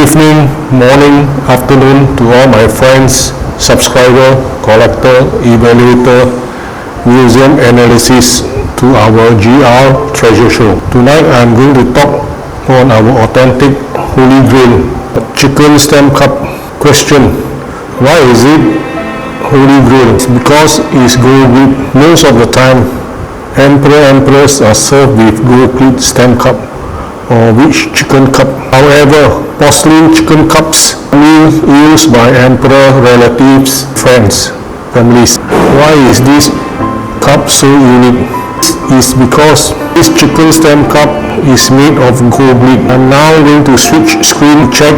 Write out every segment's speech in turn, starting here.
evening, morning, afternoon to all my friends, subscriber, collector, evaluator, museum analysis to our GR treasure show. Tonight I'm going to talk on our authentic Holy Grail chicken stamp cup. Question: why is it Holy Grail? It's because it's gold grid. Most of the time, emperors are served with gold grid stamp cup or rich chicken cup. However, porcelain chicken cups are used by emperor relatives, friends, families. Why is this cup so unique? It's because this chicken stamp cup is made of gold grid. I'm now going to switch screen, check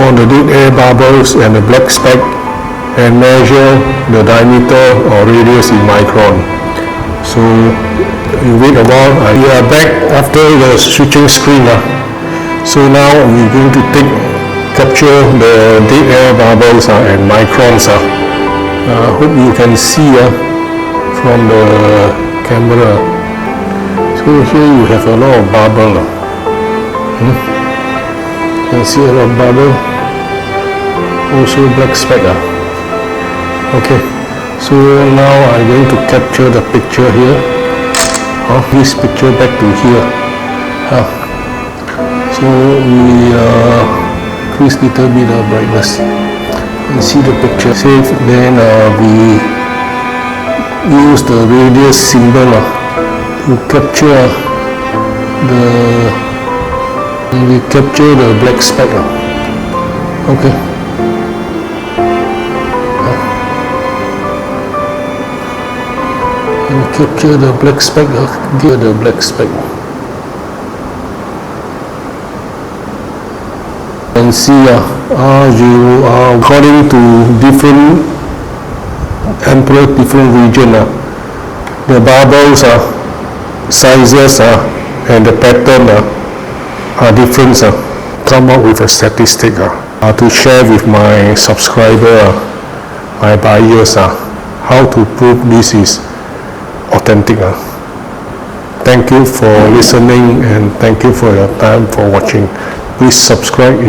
on the dead air bubbles and the black speck and measure the diameter or radius in micron. So you wait a while. We are back after the switching screen. So now we're going to capture the dead air bubbles and microns. Hope you can see from the camera. So here you have a lot of bubble. You can see a lot of bubble. Also black speck. Okay. So now I'm going to capture the picture here. This picture back to here. So we increase little bit of brightness and see the picture. Save. Then we use the radius symbol to capture the black speck. Okay. And capture the black speck. Give the black speck. And see you are according to different emperor, different region. The bubbles sizes and the pattern are different. Come up with a statistic to share with my subscriber, my buyers, how to prove this is authentic. Thank you for listening and thank you for your time for watching. Please subscribe.